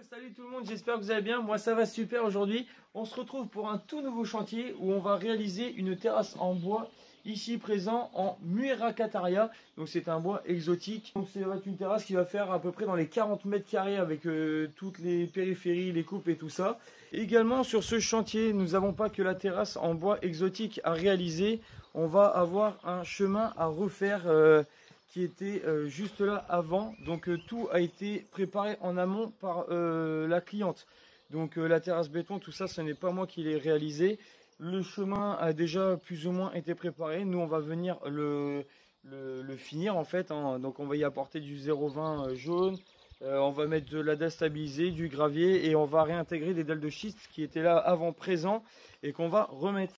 Salut tout le monde, j'espère que vous allez bien. Moi ça va super aujourd'hui. On se retrouve pour un tout nouveau chantier où on va réaliser une terrasse en bois ici présent en Muiracataria. Donc c'est un bois exotique. Donc c'est une terrasse qui va faire à peu près dans les 40 mètres carrés avec toutes les périphéries, les coupes et tout ça. Également sur ce chantier, nous n'avons pas que la terrasse en bois exotique à réaliser. On va avoir un chemin à refaire qui était juste là avant. Donc tout a été préparé en amont par la cliente. Donc la terrasse béton, tout ça, ce n'est pas moi qui l'ai réalisé. Le chemin a déjà plus ou moins été préparé. Nous, on va venir le finir en fait, hein. Donc on va y apporter du 0,20 jaune. On va mettre de la dalle stabilisée, du gravier et on va réintégrer des dalles de schiste qui étaient là avant présent et qu'on va remettre.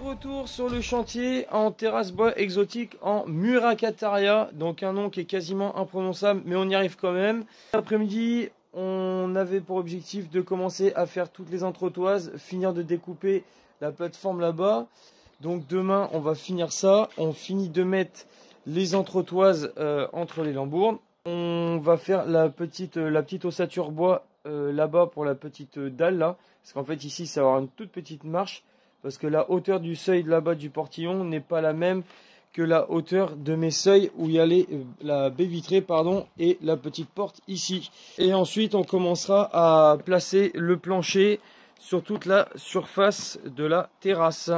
Retour sur le chantier en terrasse bois exotique en Muiracataria, donc un nom qui est quasiment imprononçable mais on y arrive quand même. L'après-midi, on avait pour objectif de commencer à faire toutes les entretoises, finir de découper la plateforme là-bas. Donc demain on va finir ça, on finit de mettre les entretoises entre les lambournes. On va faire la petite ossature bois là-bas pour la petite dalle là, parce qu'en fait ici ça va avoir une toute petite marche. Parce que la hauteur du seuil là-bas du portillon n'est pas la même que la hauteur de mes seuils où il y a la baie vitrée et la petite porte ici. Et ensuite on commencera à placer le plancher sur toute la surface de la terrasse.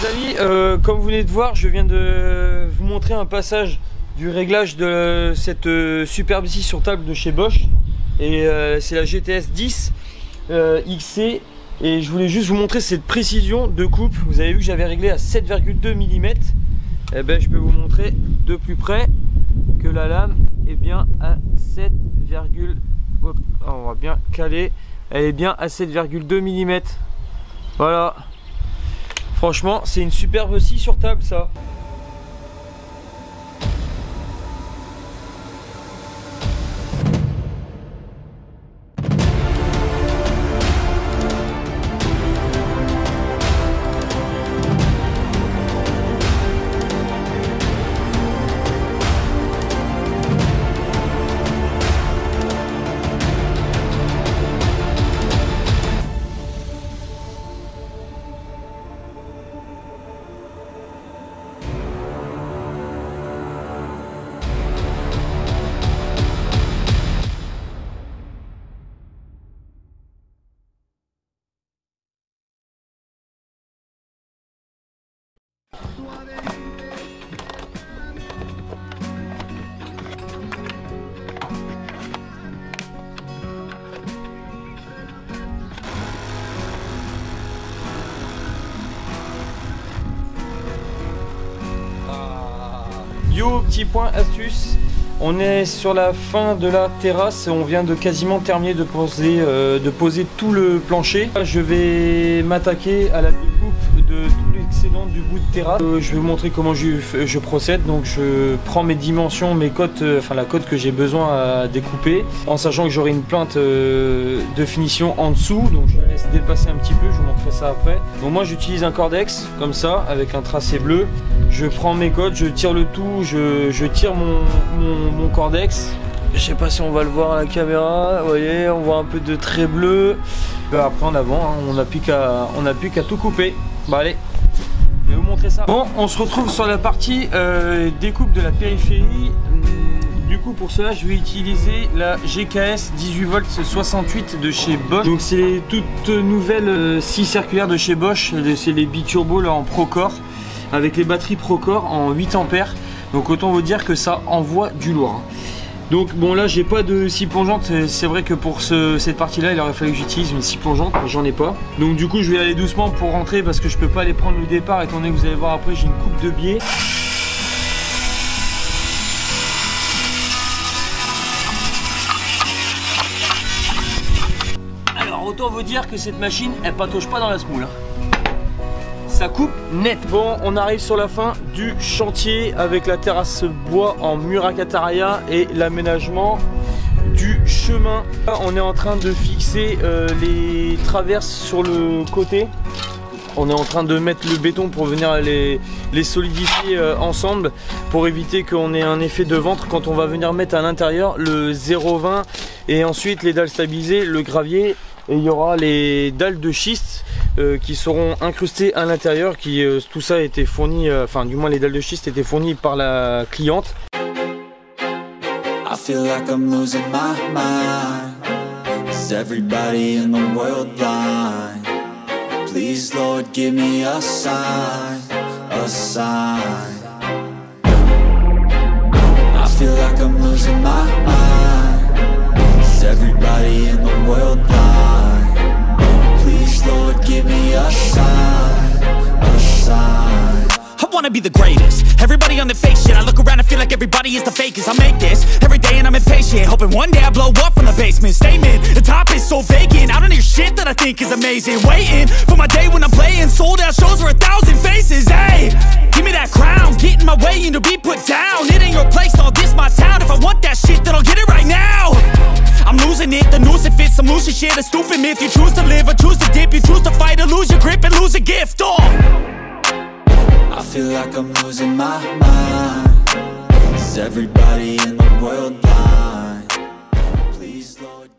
Les amis, comme vous venez de voir, je viens de vous montrer un passage du réglage de cette superbe scie sur table de chez Bosch. Et c'est la GTS 10 XC. Et je voulais juste vous montrer cette précision de coupe. Vous avez vu que j'avais réglé à 7,2 mm. Et ben, je peux vous montrer de plus près que la lame est bien à 7, on va bien caler. Elle est bien à 7,2 mm. Voilà. Franchement, c'est une superbe scie sur table, ça. Yo, petit point astuce, on est sur la fin de la terrasse, on vient de quasiment terminer de poser tout le plancher. Je vais m'attaquer à la découpe de tout l'excédent du bout de terrasse. Je vais vous montrer comment je procède. Donc je prends mes dimensions, mes cotes, la cote que j'ai besoin à découper, en sachant que j'aurai une plainte de finition en dessous. Donc je laisse dépasser un petit peu, je vous montrerai ça après. Donc moi j'utilise un cordex comme ça avec un tracé bleu. Je prends mes cotes, je tire le tout, je tire mon cordex Je sais pas si on va le voir à la caméra. Vous voyez, on voit un peu de trait bleu. Après en avant, hein, on n'a plus qu'à tout couper. Bon allez, je vais vous montrer ça. Bon, on se retrouve sur la partie découpe de la périphérie. Du coup pour cela je vais utiliser la GKS 18 volts 68 de chez Bosch. Donc c'est les toutes nouvelles scies circulaires de chez Bosch. C'est les biturbo là en Procore avec les batteries Procore en 8 ampères. Donc autant vous dire que ça envoie du lourd. Donc bon là j'ai pas de scie plongeante. C'est vrai que pour cette partie là il aurait fallu que j'utilise une scie plongeante, j'en ai pas. Donc du coup je vais aller doucement pour rentrer parce que je peux pas les prendre au départ étant donné que vous allez voir après j'ai une coupe de biais. Autant vous dire que cette machine elle patauge pas dans la semoule. Ça coupe net. Bon, on arrive sur la fin du chantier avec la terrasse bois en Muracataria et l'aménagement du chemin. Là, on est en train de fixer les traverses sur le côté. On est en train de mettre le béton pour venir les solidifier ensemble pour éviter qu'on ait un effet de ventre quand on va venir mettre à l'intérieur le 0,20 et ensuite les dalles stabilisées, le gravier. Et il y aura les dalles de schiste qui seront incrustées à l'intérieur. Tout ça a été fourni, enfin du moins les dalles de schiste étaient fournies par la cliente. I feel like I'm losing my mind. Is everybody in the world blind? Please Lord give me a sign, a sign. I feel like I'm losing my mind. Is everybody in the world blind? Lord, give me a sign, a sign. I wanna be the greatest. Everybody on the fake shit. I look around and feel like everybody is the fakest. I make this every day and I'm impatient, hoping one day I blow up from the basement. Statement, the top is so vacant. I don't hear shit that I think is amazing. Waiting for my day when I'm playing sold out shows for 1,000 faces. Hey, give me that crown, get in my way and to be put down. It ain't your place, all this my town. If I want that shit, then I'll get it right now. I'm losing it, the noose it fits, I'm losing shit, a stupid myth. You choose to live or choose to dip, you choose to fight or lose your grip and lose a gift. Oh, I feel like I'm losing my mind. Is everybody in the world blind? Please Lord